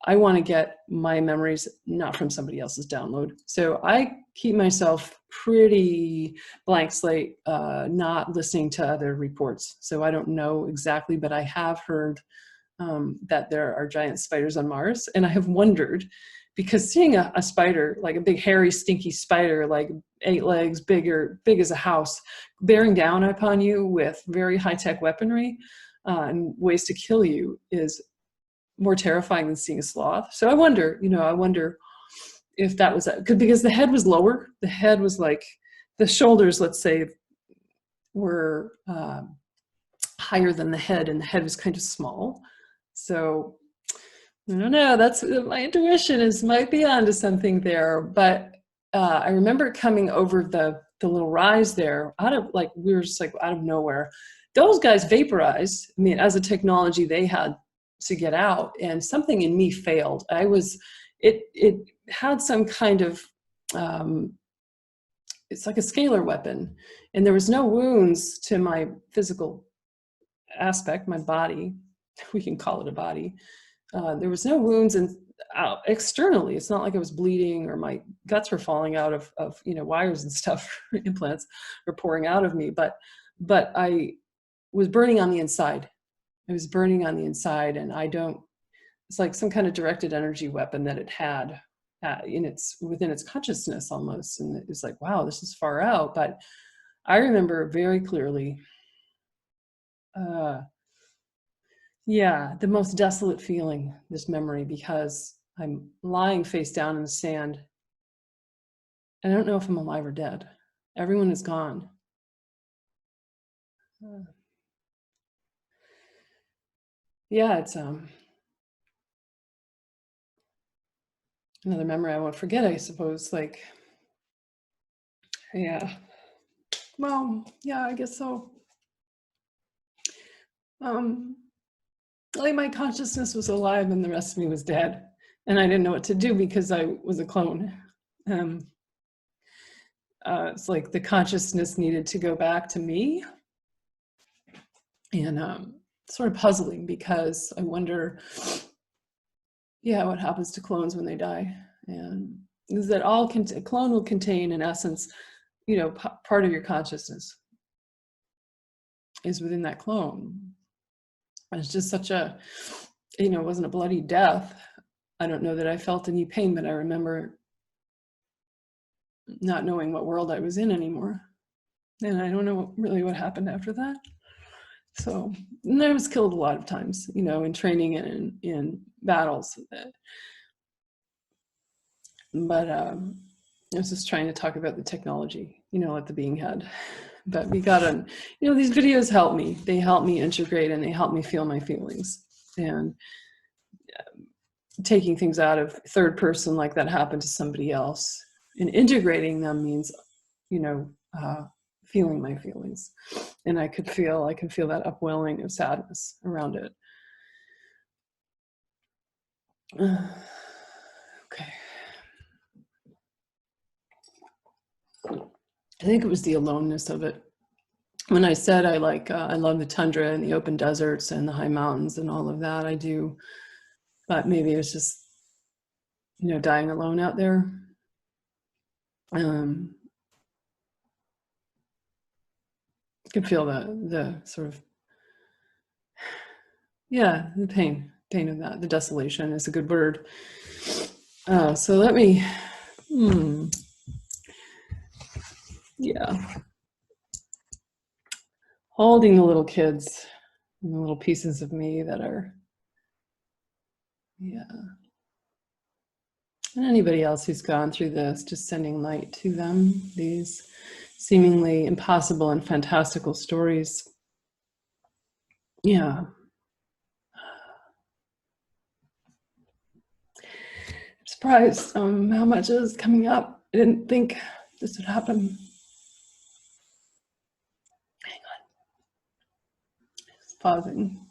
I want to get my memories not from somebody else's download. So I keep myself pretty blank slate, not listening to other reports. So I don't know exactly, but I have heard that there are giant spiders on Mars. And I have wondered, because seeing a spider, like a big hairy stinky spider, like 8 legs, big as a house, bearing down upon you with very high-tech weaponry and ways to kill you is more terrifying than seeing a sloth. So I wonder if that was because the head was lower. The head was like, the shoulders, let's say, were higher than the head, and the head was kind of small. So I don't know, that's my intuition might be onto something there. But I remember coming over the little rise there we were just like out of nowhere. Those guys vaporized. I mean, as a technology they had to get out, and something in me failed. It had some kind of, it's like a scalar weapon, and there was no wounds to my physical aspect, my body. We can call it a body. There was no wounds externally. It's not like I was bleeding or my guts were falling out of wires and stuff, implants were pouring out of me, but I was burning on the inside. I was burning on the inside, and it's like some kind of directed energy weapon that it had within its consciousness almost. And it was like, wow, this is far out. But I remember very clearly, the most desolate feeling, this memory, because I'm lying face down in the sand. And I don't know if I'm alive or dead. Everyone is gone. It's another memory I won't forget, I suppose. I guess so. Like my consciousness was alive and the rest of me was dead, and I didn't know what to do because I was a clone. It's like the consciousness needed to go back to me, and sort of puzzling, because I wonder, what happens to clones when they die, and is that a clone will contain, in essence, part of your consciousness is within that clone. And it's just such a, it wasn't a bloody death. I don't know that I felt any pain, but I remember not knowing what world I was in anymore. And I don't know really what happened after that. So, and I was killed a lot of times, in training and in battles. But I was just trying to talk about the technology, at the being had. But we got on, these videos help me. They help me integrate, and they help me feel my feelings. And taking things out of third person, like that happened to somebody else, and integrating them means, feeling my feelings. And I can feel that upwelling of sadness around it. Okay. I think it was the aloneness of it. When I said I love the tundra and the open deserts and the high mountains and all of that, I do. But maybe it was just, dying alone out there. I could feel the sort of, the pain of that. The desolation is a good word. So let me, holding the little kids and the little pieces of me that are, and anybody else who's gone through this, just sending light to them, these seemingly impossible and fantastical stories. I'm surprised how much is coming up. I didn't think this would happen. Hang on. Just pausing.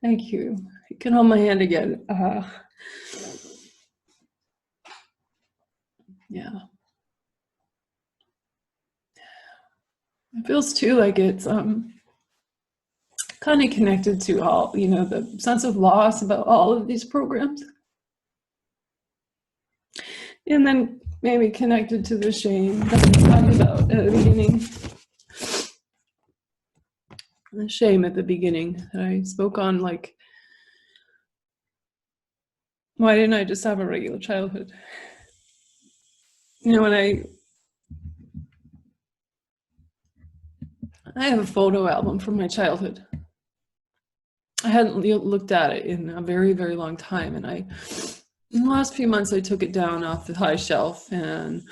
Thank you. You can hold my hand again. It feels too like it's kind of connected to all, you know, the sense of loss about all of these programs. And then maybe connected to the shame that we talked about at the beginning. The shame at the beginning that I spoke on, like, why didn't I just have a regular childhood? You know, when I have a photo album from my childhood. I hadn't looked at it in a very, very long time. And in the last few months, I took it down off the high shelf, and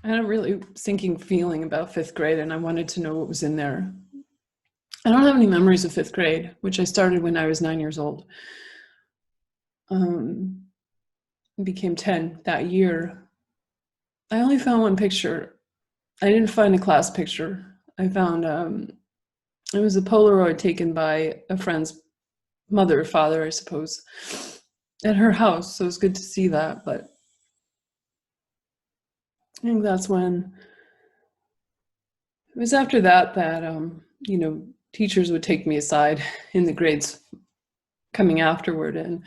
I had a really sinking feeling about 5th grade, and I wanted to know what was in there. I don't have any memories of 5th grade, which I started when I was 9 years old. Became 10 that year. I only found one picture. I didn't find a class picture. I found, it was a Polaroid taken by a friend's mother or father, I suppose, at her house. So it was good to see that, but I think that's when, it was after that, you know, teachers would take me aside in the grades coming afterward and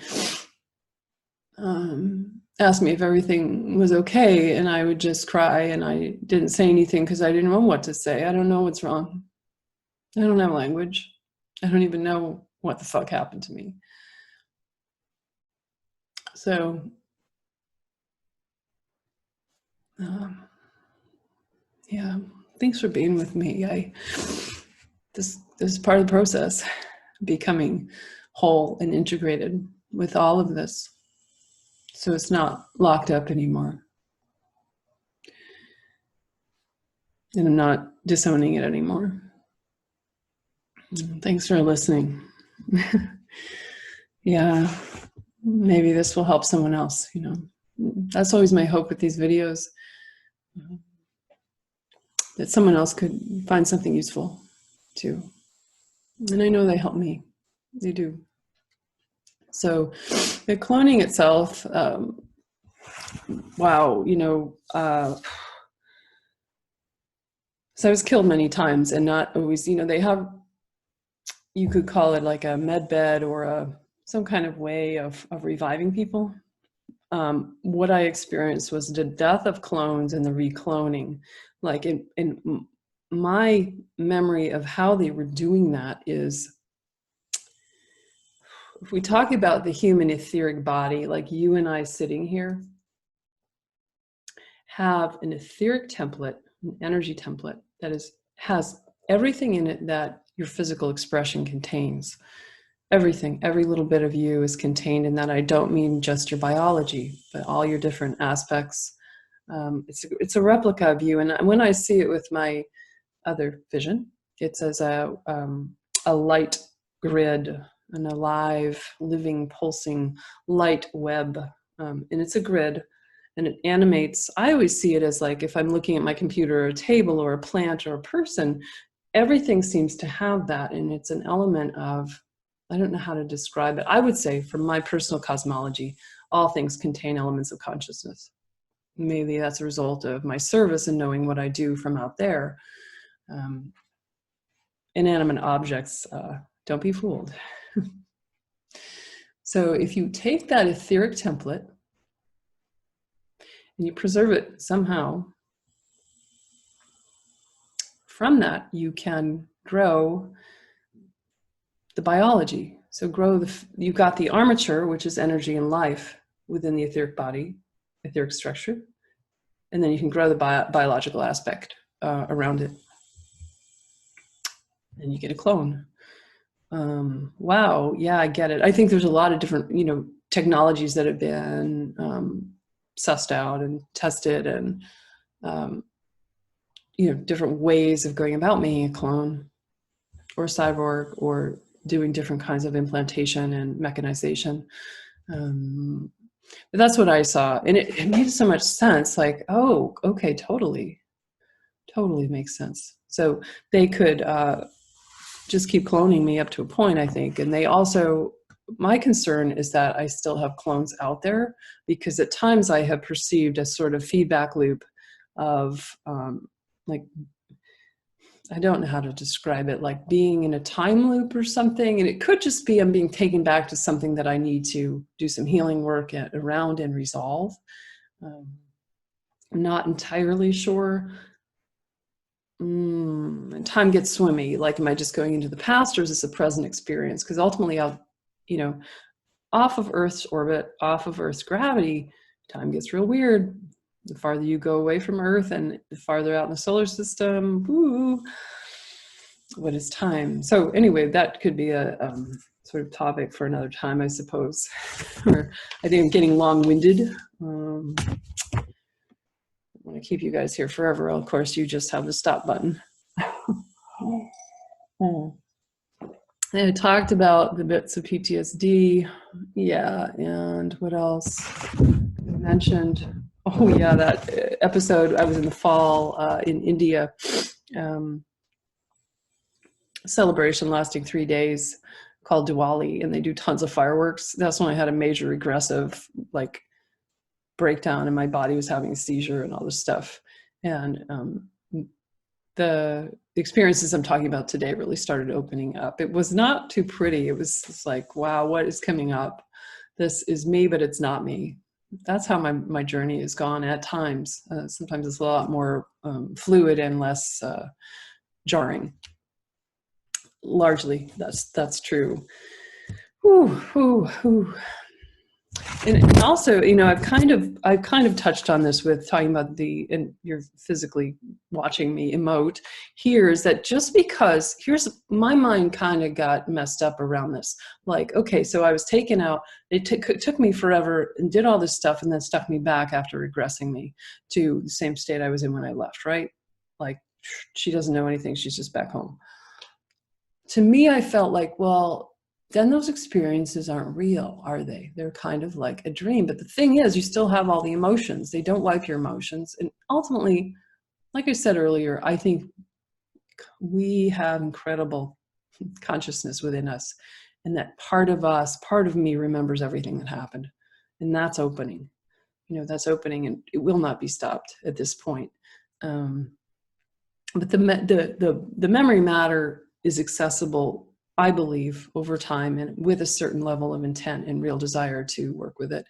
ask me if everything was okay, and I would just cry, and I didn't say anything because I didn't know what to say. I don't know what's wrong. I don't have language. I don't even know what the fuck happened to me. So, yeah, thanks for being with me. This is part of the process, becoming whole and integrated with all of this. So it's not locked up anymore. And I'm not disowning it anymore. Thanks for listening. Yeah, maybe this will help someone else, you know. That's always my hope with these videos, that someone else could find something useful too. And I know they help me. They do. So the cloning itself, wow, you know, so I was killed many times, and not always, you know, they have, you could call it like a med bed or some kind of way of reviving people. What I experienced was the death of clones and the recloning. Like in my memory of how they were doing that is, if we talk about the human etheric body, like you and I sitting here, have an etheric template, an energy template that has everything in it that your physical expression contains. Everything, every little bit of you is contained in that. I don't mean just your biology, but all your different aspects. It's a replica of you. And when I see it with my other vision, it's as a light grid, an alive, living, pulsing light web. And it's a grid, and it animates. I always see it as like, if I'm looking at my computer or a table or a plant or a person, everything seems to have that. And it's an element of, I don't know how to describe it. I would say, from my personal cosmology, all things contain elements of consciousness. Maybe that's a result of my service and knowing what I do from out there. Inanimate objects, don't be fooled. So if you take that etheric template and you preserve it somehow, from that you can grow the biology. So you've got the armature, which is energy and life within the etheric body, etheric structure, and then you can grow the biological aspect around it, and you get a clone. Wow, yeah, I get it. I think there's a lot of different, you know, technologies that have been sussed out and tested, and you know, different ways of going about making a clone or a cyborg, or doing different kinds of implantation and mechanization. But that's what I saw, and it made so much sense. Like, oh, okay, totally makes sense. So they could just keep cloning me up to a point, I think. And they also, my concern is that I still have clones out there, because at times I have perceived a sort of feedback loop of like, I don't know how to describe it, like being in a time loop or something. And it could just be I'm being taken back to something that I need to do some healing work around and resolve. I'm not entirely sure. And time gets swimmy. Like, am I just going into the past, or is this a present experience? Because ultimately I'll, off of Earth's orbit, off of Earth's gravity, time gets real weird. The farther you go away from Earth and the farther out in the solar system, woo, what is time? So anyway, that could be a sort of topic for another time, I suppose. Or I think I'm getting long-winded. I want to keep you guys here forever. Of course, you just have the stop button. I talked about the bits of PTSD. Yeah, and what else? I mentioned, oh yeah, that episode, I was in the fall in India, celebration lasting 3 days called Diwali, and they do tons of fireworks. That's when I had a major regressive like breakdown, and my body was having a seizure and all this stuff. And the experiences I'm talking about today really started opening up. It was not too pretty. It was just like, wow, what is coming up? This is me, but it's not me. That's how my journey has gone at times. Sometimes it's a lot more fluid and less jarring. Largely, that's true. Whew, whew, whew. And also, I've kind of touched on this with talking about and you're physically watching me emote here, is that just because my mind kind of got messed up around this. Like, okay, so I was taken out, it took me forever and did all this stuff and then stuck me back after regressing me to the same state I was in when I left, right? Like, she doesn't know anything, she's just back home. To me, I felt like, well, then those experiences aren't real, are they? They're kind of like a dream. But the thing is, you still have all the emotions. They don't wipe your emotions. And ultimately, like I said earlier, I think we have incredible consciousness within us. And that part of me remembers everything that happened. And that's opening. That's opening, and it will not be stopped at this point. But the memory matter is accessible, I believe, over time and with a certain level of intent and real desire to work with it.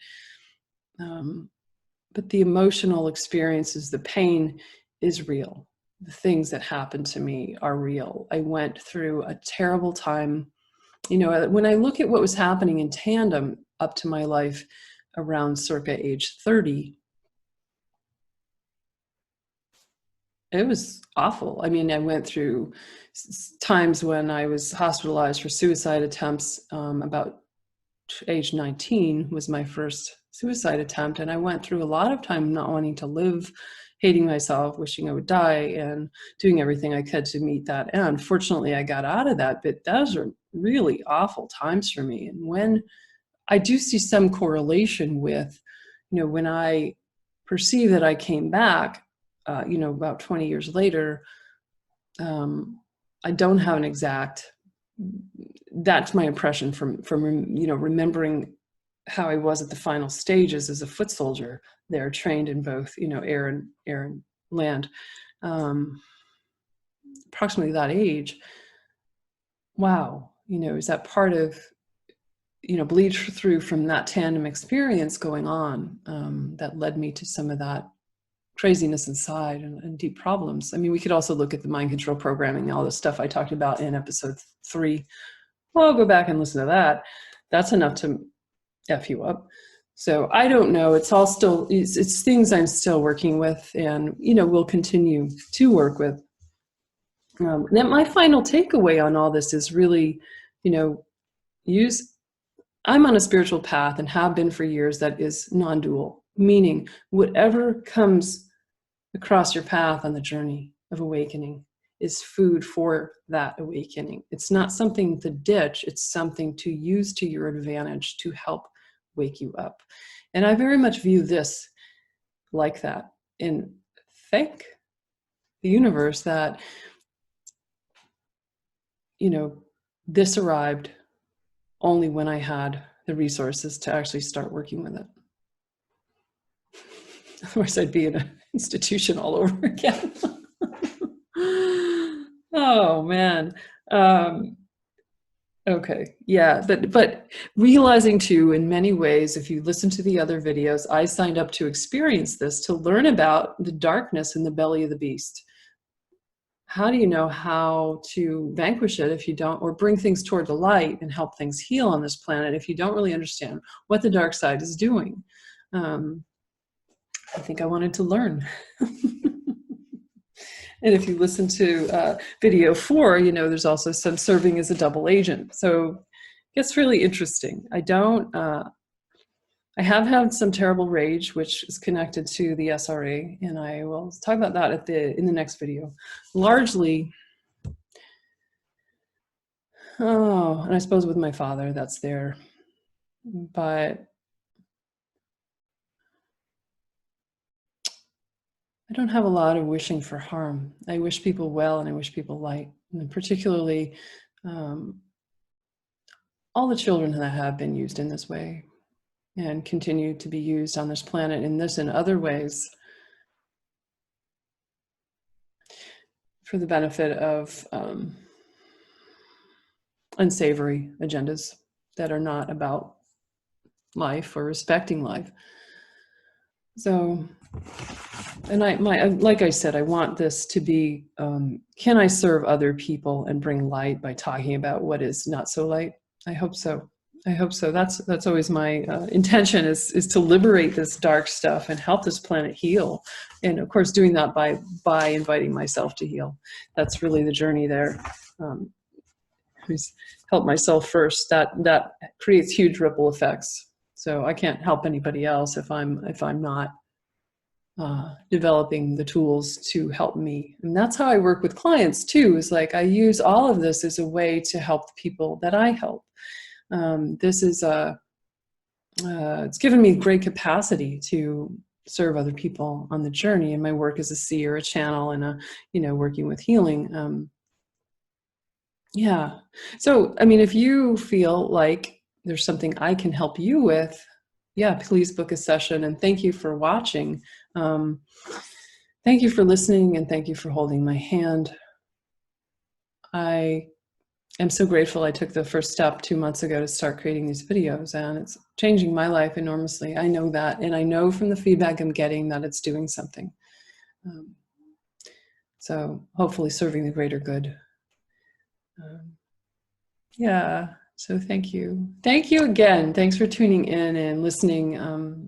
But the emotional experiences, the pain is real. The things that happened to me are real. I went through a terrible time. When I look at what was happening in tandem up to my life around circa age 30, it was awful. I mean, I went through times when I was hospitalized for suicide attempts. About age 19 was my first suicide attempt. And I went through a lot of time not wanting to live, hating myself, wishing I would die, and doing everything I could to meet that end. Fortunately, I got out of that, but those are really awful times for me. And when I do see some correlation with, when I perceive that I came back, about 20 years later, I don't have an exact, that's my impression from remembering how I was at the final stages as a foot soldier there, trained in both, air and land, approximately that age. Wow. Is that part of, bleed through from that tandem experience going on, that led me to some of that craziness inside and deep problems. I mean, we could also look at the mind control programming, all the stuff I talked about in episode 3. Well, go back and listen to that. That's enough to F you up. So I don't know. It's all still, it's things I'm still working with, and, we'll continue to work with. Then my final takeaway on all this is really, I'm on a spiritual path and have been for years that is non-dual, meaning whatever comes across your path on the journey of awakening is food for that awakening. It's not something to ditch, it's something to use to your advantage to help wake you up. And I very much view this like that. And thank the universe that, this arrived only when I had the resources to actually start working with it. Otherwise, I'd be in institution all over again. Oh man. Okay, yeah, but realizing too, in many ways, if you listen to the other videos, I signed up to experience this, to learn about the darkness in the belly of the beast. How do you know how to vanquish it if you don't, or bring things toward the light and help things heal on this planet if you don't really understand what the dark side is doing? I think I wanted to learn. And if you listen to video 4, you know, there's also some serving as a double agent. So it gets really interesting. I have had some terrible rage, which is connected to the SRA, and I will talk about that in the next video. Largely, and I suppose with my father, that's there. But I don't have a lot of wishing for harm. I wish people well, and I wish people light, and particularly all the children that have been used in this way and continue to be used on this planet in this and other ways for the benefit of unsavory agendas that are not about life or respecting life. So, and like I said, I want this to be, can I serve other people and bring light by talking about what is not so light? I hope so. I hope so. That's always my intention, is to liberate this dark stuff and help this planet heal. And of course, doing that by inviting myself to heal. That's really the journey there. Help myself first. That creates huge ripple effects. So I can't help anybody else if I'm not developing the tools to help me. And that's how I work with clients too, is like I use all of this as a way to help the people that I help. This is it's given me great capacity to serve other people on the journey in my work as a seer, a channel, and working with healing. Yeah. So, I mean, if you feel like there's something I can help you with, yeah, please book a session. And thank you for watching. Thank you for listening, and thank you for holding my hand. I am so grateful I took the first step 2 months ago to start creating these videos, and it's changing my life enormously. I know that, and I know from the feedback I'm getting that it's doing something. So hopefully serving the greater good. Yeah, so thank you. Thank you again. Thanks for tuning in and listening.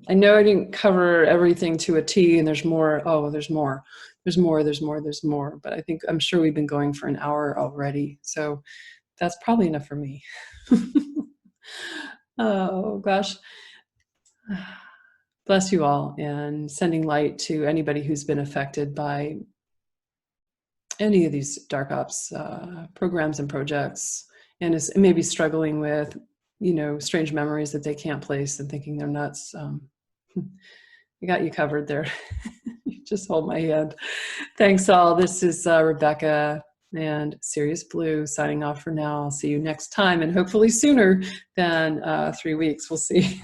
I know I didn't cover everything to a T, and there's more. Oh, there's more. There's more, there's more, there's more. But I'm sure we've been going for an hour already. So that's probably enough for me. Oh, gosh. Bless you all, and sending light to anybody who's been affected by any of these dark ops programs and projects, and is maybe struggling with, strange memories that they can't place and thinking they're nuts. I got you covered there. You just hold my hand. Thanks all. This is Rebecca and Sirius Blue signing off for now. I'll see you next time, and hopefully sooner than 3 weeks. We'll see.